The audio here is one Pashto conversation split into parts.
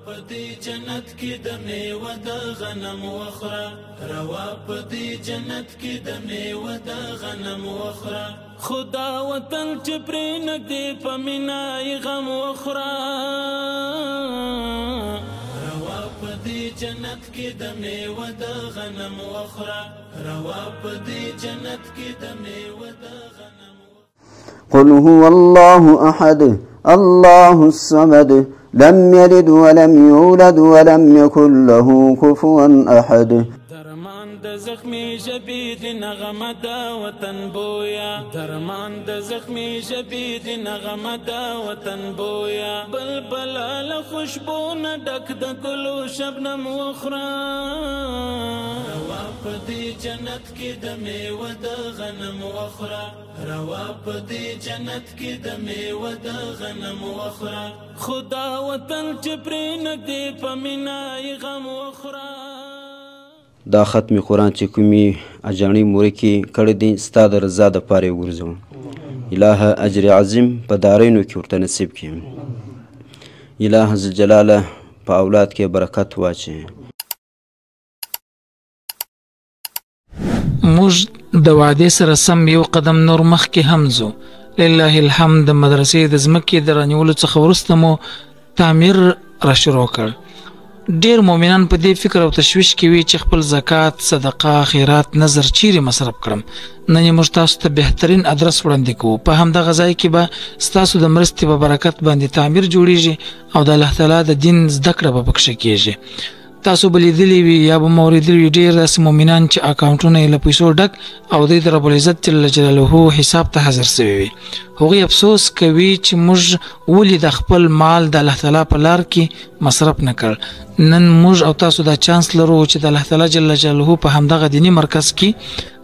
پدی جنت کی د میوه د غنم وخره روا پدی جنت کی د میوه د غنم وخره خدا وطن چې پرې نږدې په مینای غم وخره روا پدی جنت کی د میوه د غنم وخره روا پدی جنت کی د میوه د غنم قل هو الله احد الله الصمد لم يلد ولم يولد ولم يكن له كفوا احد درمان د زخمی شبید نغمه دا وطن بویا درمان د زخمی شبید نغمه دا وطن بویا بلبل له خوشبو نه ډک د ګلو شبنم وخره روا پدی جنت کی د میوه د غنم وخره روا پدی جنت کی د میوه د غنم وخره خدا وطن چې پرې نږدې په مینای غم وخره دا ختم قرآن چې کومي اجاني مورې کې کړی دي ستا د رضا دپاره یې وګرځوم الهه اجر عظیم په دارینو کې ورته نصیب کړي الهه ذوالجلاله په اولاد کې برکت واچوي موږ د وعدې سره سم یو قدم نور مخکې هم ځو لله الحمد د مدرسې د ځمکې د رانیولو څخه وروسته مو تعمیر را شروع کړ ډیر مؤمنان په دې فکر او تشویش کې وي چې خپل زکات صدقه خیرات نظر چیرې مصرف کړم نن یې موږ تاسو ته بهترین ادرس وړاندې کوو په همدغه ځای کې به ستاسو د مرستې په برکت باندې تعمیر جوړیږي او د الله تعالی د دین زده کړه به پکښې کیږي تاسو به لیدلی وي یا به مو اورېدلي وي ډېر داسې مؤمنان چې اکاونټونه یې له پیسو ډک او دوی د رب العزت جل جلاله حساب ته حاضر سوي وي هغوی افسوس کوي چې موږ ولې د خپل مال د الله تعالی په لار کې مصرف نه کړ نن موږ او تاسو دا چانس لرو چې د الله تعالی جل جلاله په همدغه دیني مرکز کې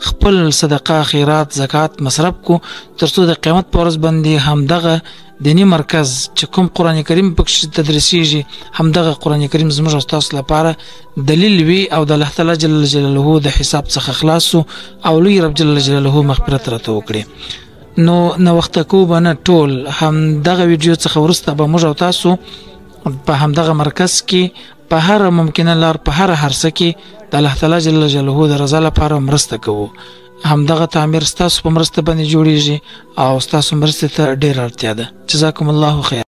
خپل صدقه خیرات زکات مصرف کو ترڅو د قیامت په ورځ باندې همدغه دینی مرکز چې کوم قرآن کریم پکښې تدریسیږي همدغه قرآن کریم زموږ او ستاسو لپاره دلیل وي او د الله تعالی جل جلاله د حساب څخه خلاص او لوی رب جل جلاله مغفرت راته وکړي نو نوخته کو به نه ټول همدغه ویډیو څخه وروسته به موږ او تاسو په همدغه مرکز کې په هر ممکنه لار په هر هرڅه کې د الله تعالی جل جلاله د رضا لپاره مرسته کوو همدغه تعمیر ستاسو په مرسته باندې جوړیږي او ستاسو مرستې ته ډېره اړتیا ده جزاکم الله خیر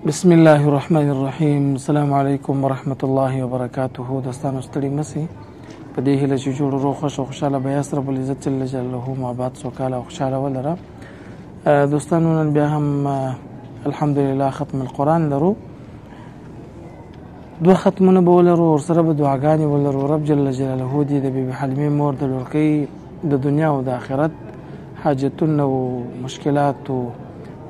بسم الله الرحمن الرحیم السلام علیکم ورحمة الله وبرکاته دوستانو ستړي مسئ په دې هیله چې جوړ روغ خوش او خوشحاله به یاست رب العزت جل جلاله مو آباد سوکاله او خوشحاله ولره دوستانو نن بیا هم الحمدلله ختم القرآن لرو دوه ختمونه به ولرو ورسره به دعاګانې ولرو رب جل جلاله دې د بیبي حلیمې مور د لورکۍ د دنیا او د آخرت حاجتونه او مشکلات او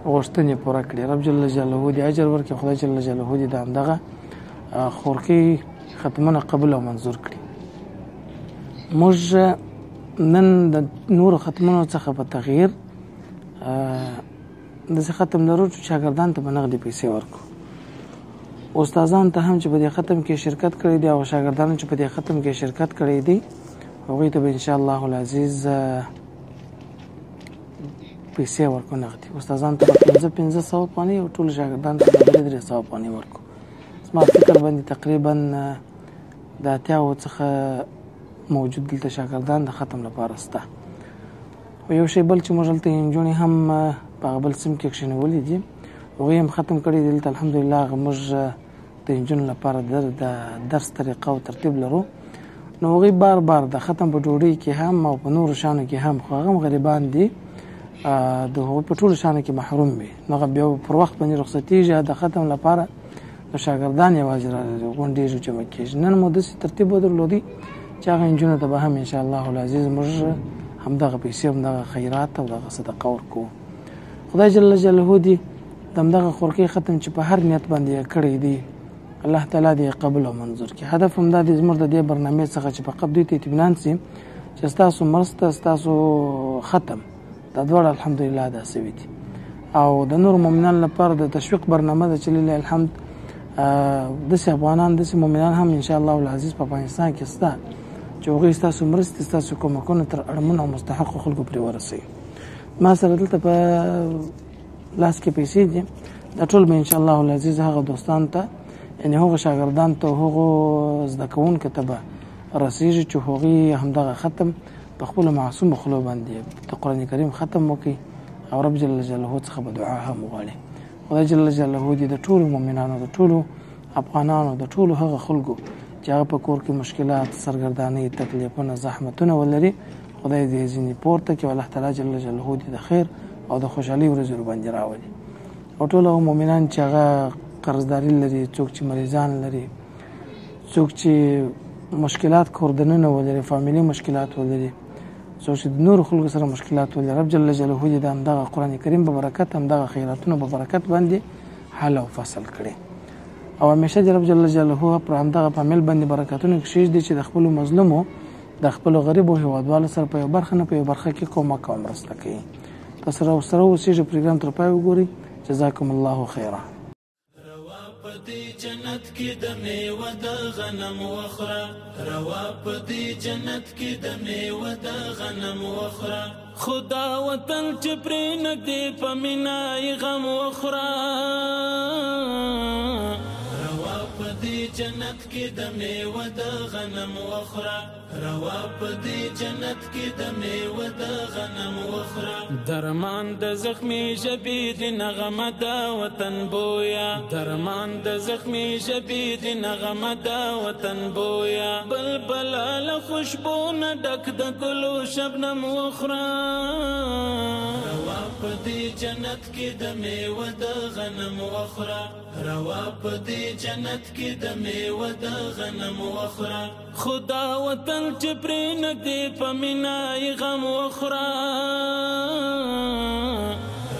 غوښتنې پوره کړي رب جل جلاله دې اجر ورکړي خدای جل جلاله دې د همدغه خورکۍ ختمونه قبول او منظور کړي موږ نن د نورو ختمونو څخه په تغییر داسې ختم لرو چې شاګردان ته به نغدې پیسې ورکړو استادان ته هم چې په دې ختم کې شرکت کړی دی او شاګردانو چې په دې ختم کې شرکت کړی دی هغوی ته به انشاءالله العزیز پیسې ورکړو نغدې استادانو ته به 500 افغانۍ او ټولو شاګردانو ته به 300 افغانۍ ورکړو زما فکر باندې تقریبا د 80 څخه موجود دلته شاګردان د ختم لپاره شته او یو شی بل چې موږ هلته نجونې هم په هغه بل سیم کې کښېنولي دي هغوی هم ختم کړي دي دلته الحمدلله هغه موږ د نجونو لپاره د درس طریقه او ترتیب لرو نو هغوی بار بار د ختم په ډوډۍ کې هم او په نورو شیانو کې هم خو هغه هم غریبان دي د هغوی په ټولو شیانو کې محروم وي نو هغه بیا پر وخت باندې رخصتېږي د ختم لپاره نو شاګردان یوازې غونډېږي جمع کېږي نن مو داسې ترتیب ودرلودی چې هغه نجونو ته به هم انشاءالله العزیز موږ همدغه پیسې همدغه خیرات او دغه صدقه ورکوو خدای جل جلاله دې د همدغه خورکۍ ختم چې په هر نیت باندې یې کړی دی الله تعالی دې قبول او منظور کړي هدف هم دا دی زموږ د دې برنامې څخه چې فقط دوی ته اطمینان سي چې ستاسو مرسته ستاسو ختم دا دواړه الحمدلله دا سوي دي او د نورو مؤمنانو لپاره د تشویق برنامه ده چې لله الحمد داسې افغانان داسې مؤمنان هم انشاءالله العزیز په افغانستان کې شته چې هغوی ستاسو مرستې ستاسو کومکونه تر اړمنو او مستحقو خلکو پرې ورسوي ما سره دلته په لاس کې پیسې دي دا ټول به انشاءالله العزیز هغه دوستانو ته یعنې هغو شاګردان ته هغو زده کوونکو ته به رسیږي چې هغوی همدغه ختم په خپلو معصومو خولو باندې د قرآن کریم ختم وکړي او رب جل جلاله څخه به دعا هم وغواړي. خدای جل جلاله دې د ټولو مؤمنانو د ټولو افغانانو د ټولو هغه خلکو چې هغه په کور کې مشکلات سرګردانۍ تکلیفونه زحمتونه ولري خدای دې ځینې پورته کړي او الله تعالی جل جلاله دې د خیر او د خوشحالۍ ورځې باندې راولي. او ټول هغه مؤمنان چې هغه قرضداري لري، څوک چې مریضان لري، څوک چې مشکلات کور دننه ولري، فامیلي مشکلات ولري، څوک چې د نورو خلکو سره مشکلات ولري، رب جل جلاله دې د همدغه قرآن کریم په برکت همدغه خیراتونو په برکت باندې حل او فصل کړي او همیشه رب جل جلاله پر همدغه فامیل باندې برکتونه کښېږدي چې د خپلو مظلومو د خپلو غریبو هیوادوالو سره په یو برخه نه په یو برخه کې کومک او مرسته کوي. تاسو سره اوسېږئ پروګرام تر پای وګورئ. جزاکم الله خیرا. روا پدې جنت کې د میوه د غنم وخره، روا پدې جنت کې د میوه د غنم وخره، خدا وطن چې پرې نږدې په مینا یې غم وخره. روا پدې جنت کې د میوه د غنم وخره، روا پدې جنت کې د میوه د غنم وخره. درمان د زخمی ژبې د نغمه د وطن بویا، درمان د زخمی ژبې د نغمه د وطن بویا، بلبل له خوشبو نه ډک د ګلو شبنم وخره. روا پدې جنت کې د میوه د غنم وخره، روا پدې جنت کې د میوه د غنم وخره، خدا وطن چې پرې نږدې په مینا یې غم وخره.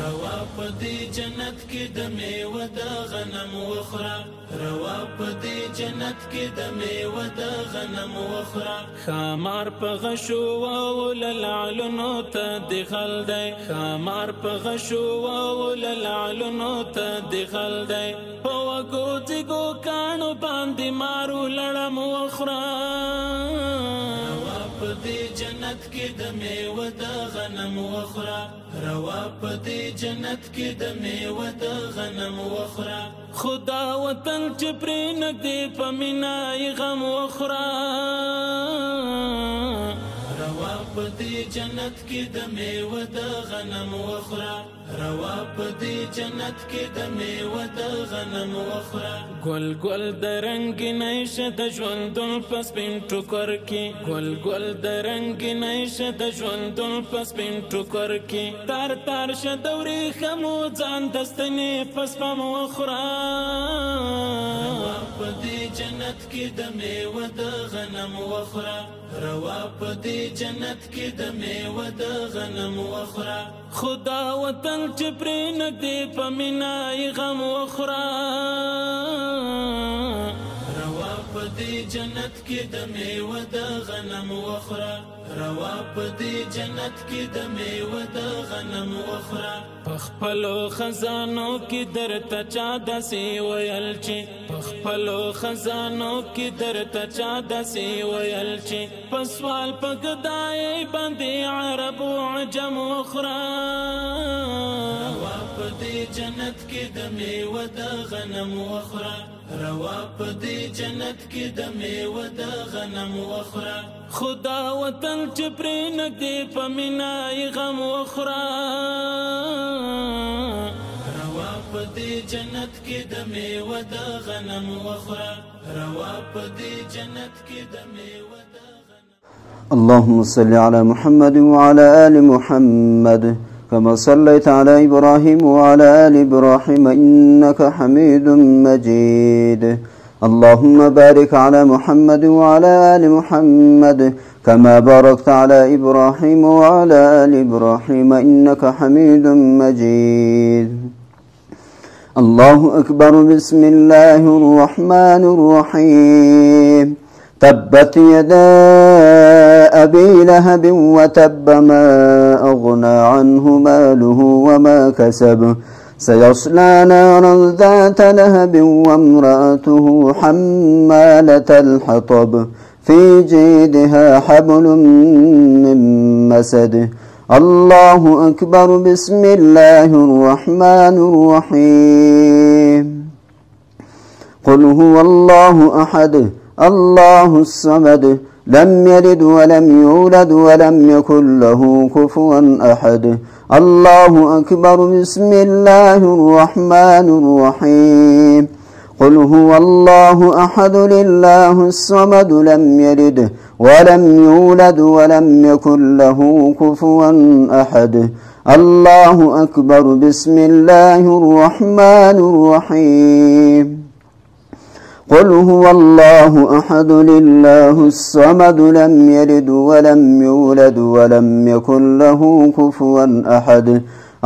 روا پدې جنت کې د میوه د غنم وخره، روا پدې جنت کې د میوه د غنم وخره. خامار په غشو وللعلونو ته دخل دی، خامار په غشو وللعلونو ته دخل دی، په وګو ځګو کاڼو باندې مارو لړم وخره. روا پدې جنت کې د میوه د غنم وخره، روا پدې جنت کې د میوه د غنم وخره، خدا وطن چې پرې نږدې په مینا یې غم وخره. روا پدې جنت کې د میوه د غنم وخره، روا پدې جنت کې د میوه د غنم وخره. ګل ګل د رنګینۍ شه د ژوندون په سپین ټوکر کې، ګل ګل د رنګینۍ شه د ژوندون په سپین ټوکر کې، تار تار شه د ورېښمو ځان د ستنې په سپم وخره. روا پدې جنت کې د میوه د غنم وخره، روا پدې جنت کې د میوه د غنم وخره، خدا وطن چې پرې نږدې په مینا یې غم وخره. روا پدې جنت کې د میوه د غنم وخره، روا پدې جنت کې د میوه د غنم وخره. پخپلو خزانو کې درته چا داسې ویل چې، پخپلو خزانو کې درته چا داسې ویل چې، په سوال په ګدای باندې عرب و عجم وخره. روا پدې جنت کې د میوه د غنم وخره، روا پدې جنت کې د میوه د غنم وخره، خدا وطن چې پرې نږدې په مینا یې غم وخره. روا پدې جنت کې د میوه د غنم وخره، روا پدې جنت کې د میوه د غنم. اللهم صل على محمد وعلى آل محمد كما صليت على إبراهيم وعلى آل إبراهيم إنك حميد مجيد. اللهم بارك على محمد وعلى آل محمد كما باركت على إبراهيم وعلى آل إبراهيم إنك حميد مجيد. الله أكبر. بسم الله الرحمن الرحيم. تبت يدا أبي لهب وتب ما أغنى عنه ماله وما كسب سيصلى نارا ذات لهب وامرأته حمالة الحطب في جيدها حبل من مسد. الله أكبر. بسم الله الرحمن الرحيم. قل هو الله أحد الله الصمد لم يلد ولم يولد ولم يكن له كفوا أحد. الله أكبر. بسم الله الرحمن الرحيم. قل هو الله أحد لله الصمد لم يلد ولم يولد ولم يكن له كفوا أحد. الله أكبر. بسم الله الرحمن الرحيم. قل هو الله أحد لله الصمد لم يلد ولم يولد ولم يكن له كفوا أحد.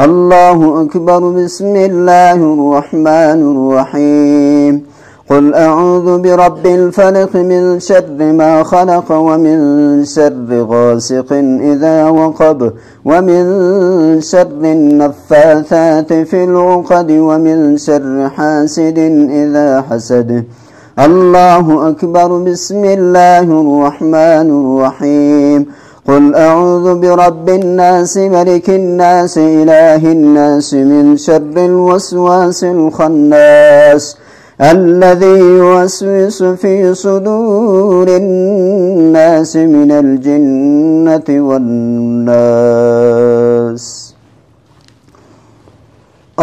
الله أكبر. بسم الله الرحمن الرحيم. قل أعوذ برب الفلق من شر ما خلق ومن شر غاسق إذا وقب ومن شر النفاثات في العقد ومن شر حاسد إذا حسد. الله أكبر. بسم الله الرحمن الرحيم. قل أعوذ برب الناس ملك الناس إله الناس من شر الوسواس الخناس الذي يوسوس في صدور الناس من الجنة والناس.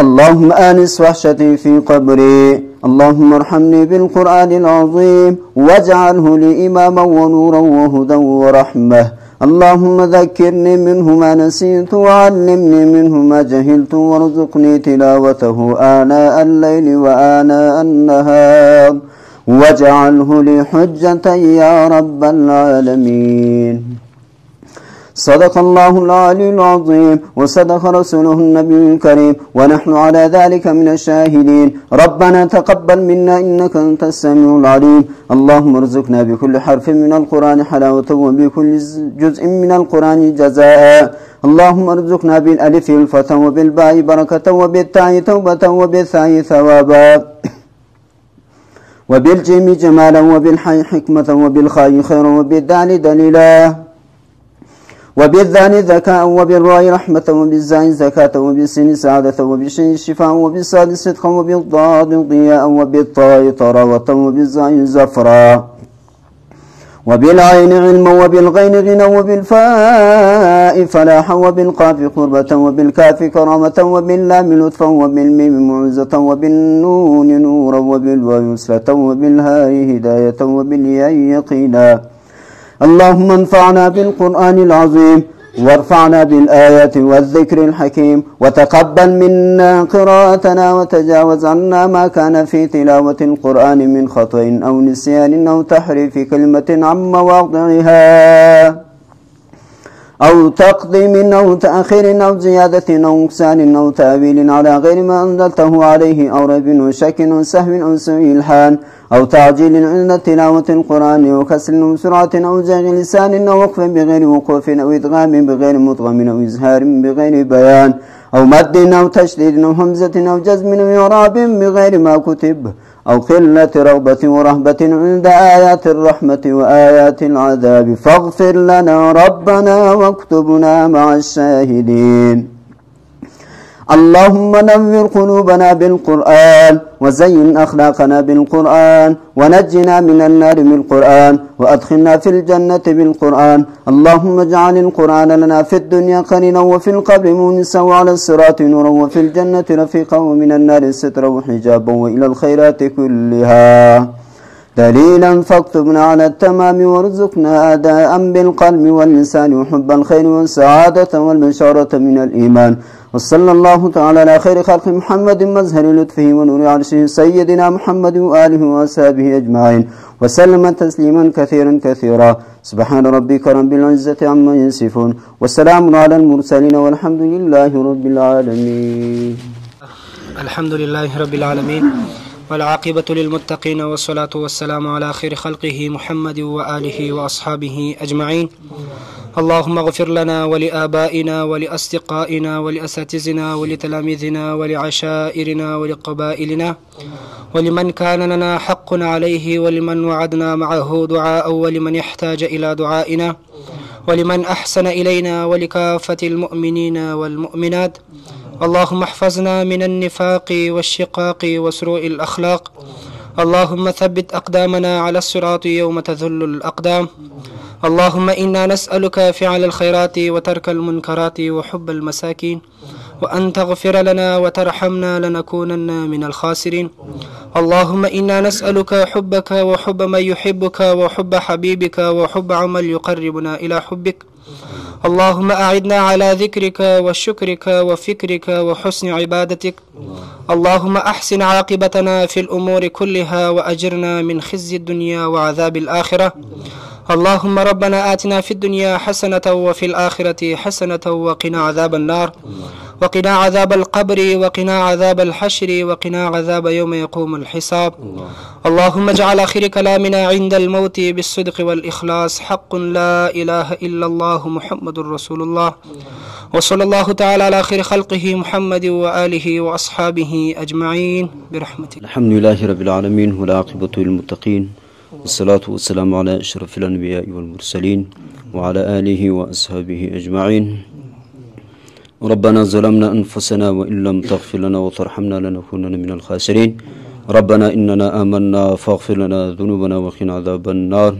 اللهم آنس وحشتي في قبري. اللهم ارحمني بالقرآن العظيم واجعله لي إماما ونورا وهدى ورحمة. اللهم ذكرني منه ما نسيت وعلمني منه ما جهلت وارزقني تلاوته آناء الليل وآناء النهار واجعله لي حجة يا رب العالمين. صدق الله العلي العظيم وصدق رسوله النبي الكريم ونحن على ذلك من الشاهدين. ربنا تقبل منا إنك أنت السميع العليم. اللهم ارزقنا بكل حرف من القرآن حلاوة وبكل جزء من القرآن جزاء. اللهم ارزقنا بالألف الفتى وبالباء بركة وبالتاء توبة وبالثاء ثوابا وبالجيم جمالا وبالحي حكمة وبالخاء خيرا وبالدال دليلا وبالذال ذكاء وبالراء رحمة وبالزاء زكاة وبالسين سعادة وبالشين شفاء وبالصاد صدقا وبالضاد ضياء وبالطاء طراوة وبالزاء زفرا وبالعين علما وبالغين غنى وبالفاء فلاحا وبالقاف قربة وبالكاف كرامة وباللام لطفا وبالميم معزة وبالنون نورا وبالواو يسرة وبالهاء هداية وبالياء يقينا. اللهم انفعنا بالقرآن العظيم وارفعنا بالآيات والذكر الحكيم وتقبل منا قراءتنا وتجاوز عنا ما كان في تلاوة القرآن من خطأ أو نسيان أو تحريف كلمة عن مواضعها أو تقديم أو تأخير أو زيادة أو نقصان أو تأويل على غير ما أنزلته عليه أو ريب وشك أو سهو أو سوء الحال أو تعجيل عند تلاوة القرآن أو كسر أو سرعة أو زيغ لسان أو وقف بغير وقوف أو إدغام بغير مدغم أو إزهار بغير بيان أو مد أو تشديد أو همزة أو جزم أو إعراب بغير ما كتب أو قلة رغبة ورهبة عند آيات الرحمة وآيات العذاب فاغفر لنا ربنا واكتبنا مع الشاهدين. اللهم نور قلوبنا بالقرآن وزين أخلاقنا بالقرآن ونجنا من النار بالقرآن وأدخلنا في الجنة بالقرآن. اللهم اجعل القرآن لنا في الدنيا قرينا وفي القبر مونسا وعلى الصراط نورا وفي الجنة رفيقا ومن النار سترا وحجابا وإلى الخيرات كلها دليلا فاكتبنا على التمام وارزقنا أداء بالقلب واللسان وحب الخير والسعادة والبشارة من الإيمان. وصلى الله تعالى على خير خلق محمد مظهر لطفه ونور عرشه سيدنا محمد وآله وأصحابه أجمعين وسلم تسليما كثيرا كثيرا. سبحان ربك رب العزة عما يصفون والسلام على المرسلين والحمد لله رب العالمين. الحمد لله رب العالمين والعاقبة للمتقين والصلاة والسلام على خير خلقه محمد وآله وأصحابه أجمعين. اللهم اغفر لنا ولآبائنا ولأصدقائنا ولأساتذتنا ولتلاميذنا ولعشائرنا ولقبائلنا ولمن كان لنا حق عليه ولمن وعدنا معه دعاء ولمن يحتاج إلى دعائنا ولمن أحسن إلينا ولكافة المؤمنين والمؤمنات. اللهم احفظنا من النفاق والشقاق وسوء الأخلاق. اللهم ثبت أقدامنا على الصراط يوم تذل الأقدام. اللهم إنا نسألك فعل الخيرات وترك المنكرات وحب المساكين، وأن تغفر لنا وترحمنا لنكونن من الخاسرين. اللهم إنا نسألك حبك وحب من يحبك وحب حبيبك وحب عمل يقربنا إلى حبك. اللهم أعدنا على ذكرك وشكرك وفكرك وحسن عبادتك. اللهم أحسن عاقبتنا في الأمور كلها وأجرنا من خزي الدنيا وعذاب الآخرة. اللهم ربنا آتنا في الدنيا حسنة وفي الآخرة حسنة وقنا عذاب النار، وقنا عذاب القبر، وقنا عذاب الحشر، وقنا عذاب يوم يقوم الحساب. اللهم اجعل آخر كلامنا عند الموت بالصدق والإخلاص حق لا إله إلا الله محمد رسول الله. وصلى الله تعالى على خير خلقه محمد وآله وأصحابه أجمعين برحمته. الحمد لله رب العالمين والعاقبة للمتقين، والصلاة والسلام على أشرف الأنبياء والمرسلين وعلى آله وأصحابه أجمعين. ربنا ظلمنا أنفسنا وإن لم تغفر لنا وترحمنا لنكونن من الخاسرين. ربنا إننا آمنا فاغفر لنا ذنوبنا وقنا عذاب النار.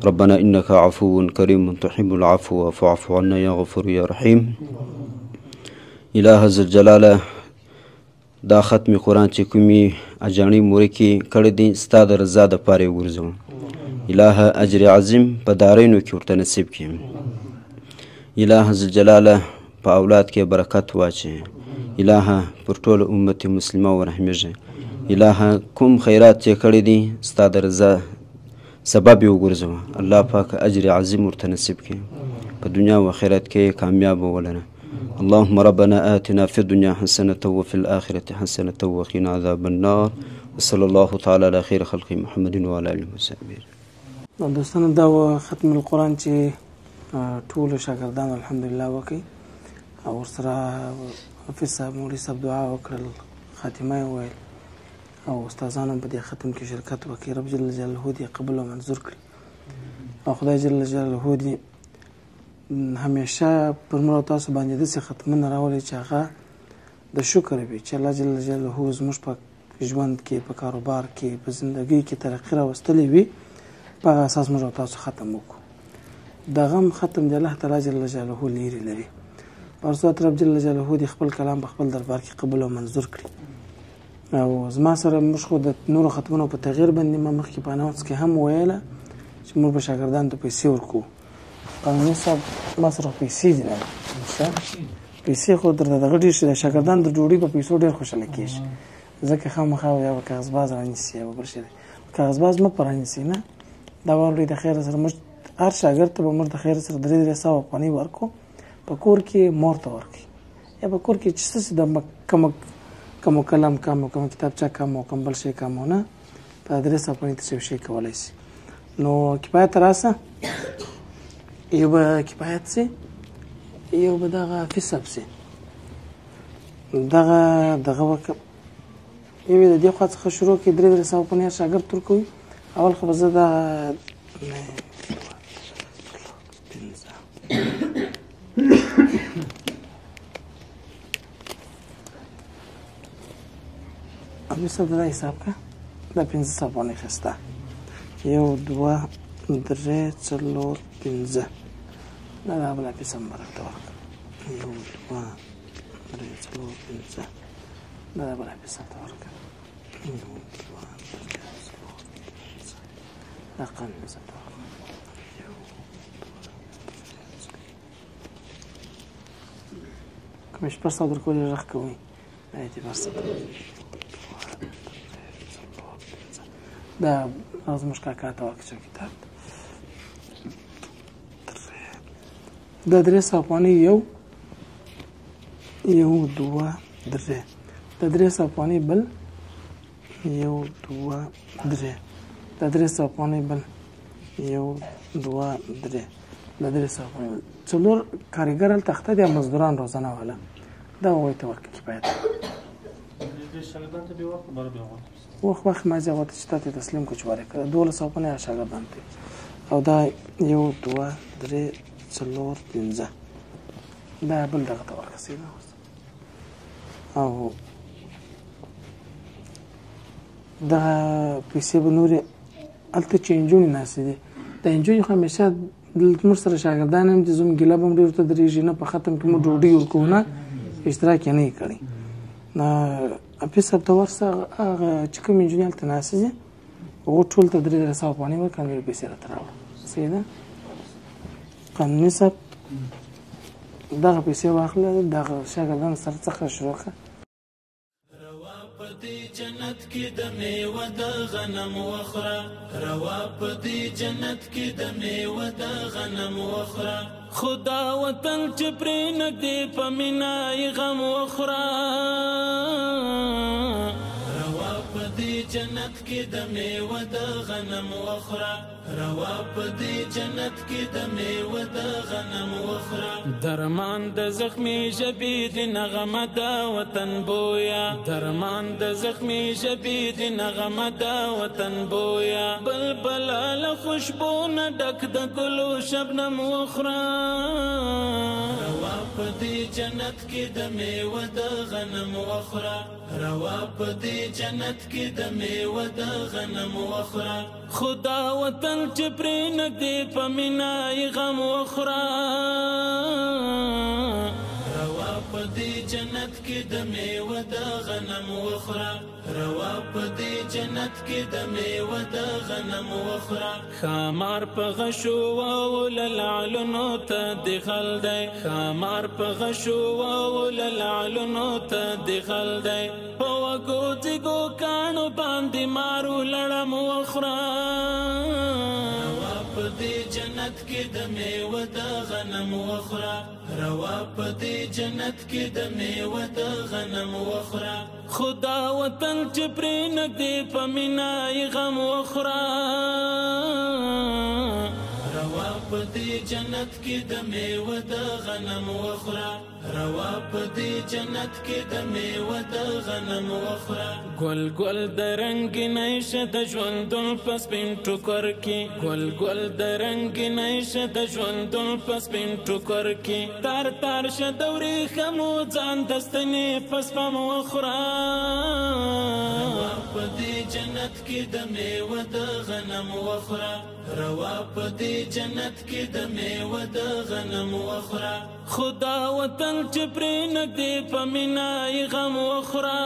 ربنا إنك عفو كريم تحب العفو فاعف عنا يا غفور يا رحيم. إله ذو الجلاله، دا ختم قرآن چې کومي اجاني موري کې کړی دي ستا د رضا دپاره یې وګرځوم. الهه اجر عظیم په دارینو کې ورته نصیب کړي. الهه ذو الجلاله په اولاد کې برکت واچي. الهه پر ټول امت مسلمه ورحمېږي. الهه کوم خیرات چې کړی دي ستا د رضا سبب یې وګرځوه. الله پاک اجر عظیم ورته نصیب کړي، په دنیا و آخرت کې کامیاب ولنه. اللهم ربنا آتنا في الدنيا حسنة وفي الآخرة حسنة وقنا عذاب النار. وصلى الله تعالى على خير خلق محمد وعلى آله وصحبه. دوستانو دا ختم القرآن چې ټولو شاګردانو الحمدلله وکړي او ورسره حافظ صاحب مولوي صاحب دعا وکړل، خاتمه یې وویل او استادانو په دې ختم کې شرکت وکړي. رب جل جلاله دې قبول او منظور کړي او خدای جل جلاله دې همیشه پر موږ تاسو باندې داسې ختمونه راولي چې هغه د شکر وي، چې الله جل جلاله زموږ په ژوند کې، په کاروبار کې، په زندګۍ کې ترقي راوستلی وي. په هغه اساس موږ تاسو ختم وکړو. د غم ختم د الله تعالی جل جلاله لیرې لري. په صورت رب جل جلاله دې خپل کلام په خپل دربار کې قبول او منظور کړي. او زما سره موږ خو د نورو ختمونو په تغییر باندې ما مخکې په اناونس کې هم ویله چې موږ به شاګردانو ته پیسې ورکوو. قانوني صاحب ما سره پیسې دي نه، پیسې خو درته دغه ډېر شي، د شاګردانو د ډوډۍ په پیسو ډېر خوشحاله کېږي. ځکه خامخا یا به کاغذباز رانیسي یا به بل شی دی. کاغذباز مه په رانیسي نه، دا واورئ د خیر سره موږ هر شاګرد ته به موږ د خیر سره 3 سوه افغانۍ ورکړو، په کور کې مور ته ورکړي یا په کور کې چې څه د کم قلم کم کم کتابچه کم او کم بل شی کم نه، په 3 سوه افغانۍ ته یو شی کولی شي. نو کفایت راسه، یو به کفایت سي، یو به دغه فیصب سي. دغه وکړه یو د دې خوا څخه شروع کړي 3 سوه افغانۍ شاګرد ورکوي. اول خو به زه دغه ابیسه دا حساب که دا 15 سوه افغانۍ خسته. 1 2 3 4 5 دا بل پیسه مبارک ته ورکړه. 1 2 3 4 5 دا بل پیسه ته ورکړه. 1 2 3 4 دا قانون پیسه ته ورکړه. کوم شپږ سوه درکولې غږ کوئ دا اعتبار ساتئ. دا زموږ کاکا ته ورکړه کتاب دا 3 سوه افغانۍ. 1 2 3 دا 3 سوه افغانۍ بل 1 2 3 دا 3 سوه افغانۍ بل 1 2 3 دا 3 سوه افغانۍ. 4 کارګر هلته اخته دي، مزدوران روزانه والا دا هغوی ته ورکړه کفایت. وخت ما زه هغو ته چې تا ته تسلیم کړو چې وارې کړه 12 سوه افغانۍ شاګردانو ته او دا 1 2 3 4 5 دا بل دغه ته ورکړه. او دغه پیسې به نورې هلته چې نجونې ناستې دي دا نجونې خو همیشه دلته موږ سره شاګردان هم دي زموږ ګیله به هم ډېر ورته درېږي نه په ختم کې موږ ډوډۍ ورکوو نه اشتراک یې نه یې کړی نو حفیظ صاحب ته ورسه هغه چې کوم نجونې هلته ناستې دي هغو ټول ته 3,000 افغانۍ ورکړه نورې پیسې راته راوړه صحیح ده قانوني صاحب دغه پیسې واخله دغه شاګردانو سره څخه شروع کړه پدی جنت کی د میوه د غنم وخره روا پدی جنت کی د میوه د غنم وخره خدا وطن چې پرې نږدې په مینا یې غم وخره روا پدی جنت کی د میوه د غنم وخره روا پدی جنت کی د میوه د غنم وخره درمان د زخمی ژبې د نغمه د وطن بویا درمان د زخمی ژبې د نغمه د وطن بویا بلبل له خوشبو نه ډک د ګلو شبنم وخره روا پدی جنت کی د میوه د غنم وخره روا پدی جنت کی د میوه د غنم وخره خدا وطن چې پرې نږدې په مینا یې غم وخوره روا پدې جنت کې د میوه د غنم وخوره روا پدې جنت کې د میوه د غنم وخوره خامار په غشو وللعلنو ته دخل دی خامار په غشو وللعلنو ته دخل دی په وګو ځګو کانو باندې مارو لړم وخوره پدې جنت کې د میوه د غنم وخوره روا پدې جنت کې د میوه د غنم وخوره خدا وطن چې پرې نږدې په مینا یې غم وخوره روا پدې جنت کې د میوه د غنم وخوره روا پدې جنت کې د میوه د غنم وخوره ګل ګل د رنګینۍ شه د ژوندون په سپین ټوکر کې ګل ګل د رنګینۍ شه د ژوندون په سپین ټوکر کې تار تار شه د ورېښمو ځان د ستنې په سپم وخوره روا پدې جنت کې د میوه د غنم وخوره روا پدې جنت کې د میوه د غنم وخوره خدا وطن چې پرې نږدې په مینا یې غم وخوره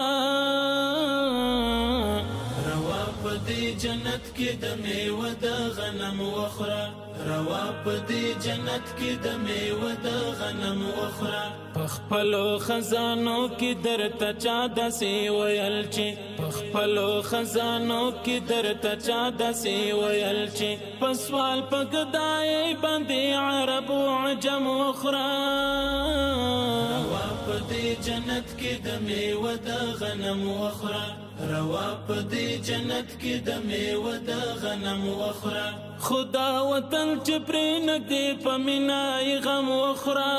روا پدې جنت کې د میوه د غنم وخوره روا پدې جنت کې د میوه د غنم وخوره پخپلو خزانو کې درته چا داسې ویل چې پخپلو خزانو کې درته چا داسې ویل چې په سوال په ګدای باندې عرب و عجم وخوره روا پدې جنت کې د میوه د غنم وخوره روا پدې جنت کې د میوه د غنم وخوره خدا وطن چې پرې نږدې په مینا یې غم وخوره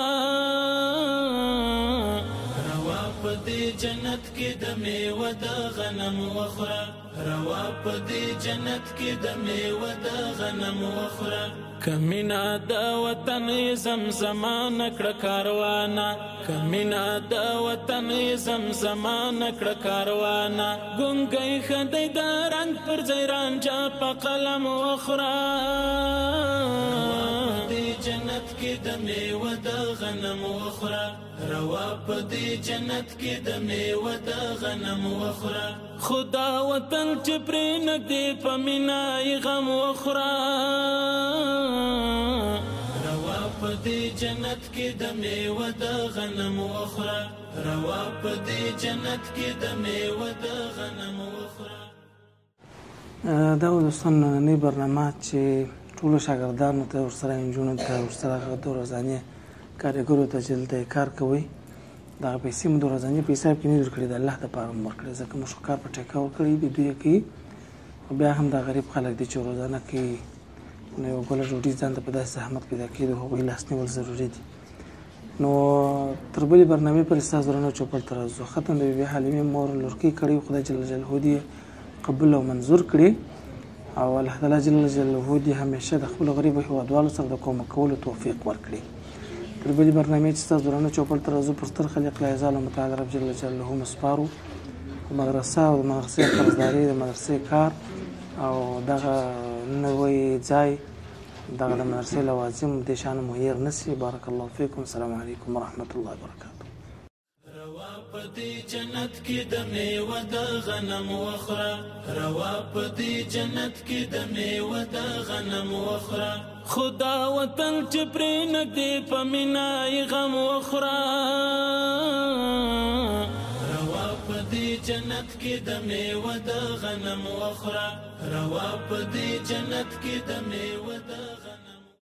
روا پدې جنت کې د میوه د غنم وخوره روا پدې جنت کې د میوه د غنم وخوره کمینا د وطن زمزمان کړه کاروانه کمینا د وطن زمزمان کړه کاروانه ګونګي خدای د رنگ پر ځیران جا په قلم وخوره دې جنت کې د میوه د غنم وخوره روا پدې جنت کې د میوه د غنم وخوره خدا وطن چې پرې نږدې په مینا یې غم وخوره روا پدې جنت کې د میوه د غنم وخوره روا پدې جنت کې د میوه د غنم وخوره دا دوستان نننۍ برنامه چې ټولو شاګردانو ته ورسره نجونو ته ورسره هغه د ورځني کارګرو ته چې دلته کار کوي دغه پیسې مو د ورځني په حساب کې نه ورکړي د الله دپاره مو ورکړي ځکه موږ کار په ټیکه ورکړي دي دوی یې کوي خو بیا هم دا غریب خلک دي چې روزانه کوي نو یو ګوله ډوډۍ ځان ته په داسې زحمت پیدا کوي د هغوی لاس نیول ضروري دي نو تر بلې برنامې پورې ستاسو درنو چوپړ ته راځو ختم د بیبي حلیمې مور لورکۍ کړی خدای جل جلاله دې قبول او منظور کړي او الله تعالی جل جلاله دې همیشه د خپلو غریبو هېوادوالو سره د کومک کولو توفیق ورکړي تر بلې برنامې چې ستاسو درنو چوپړ ته راځو پر ستر خالق لایزال او متعال رب جل جلاله مسپارو مدرسه او د مدرسې قرضداري د مدرسې کار او دغه نوی ځای دغه د مدرسې لوازم دې شان مهیر نسی. بارک الله فیکم. السلام علیکم ورحمة الله وبرکاته. روا پدی جنت کی د میوه د غنم وخره، روا پدی جنت کی د میوه د غنم وخره، خدا وطن چې پرې نږدې په مینای غم وخره. روا پدی جنت کی د میوه د غنم وخره، روا پدی جنت کی د میوه د غنم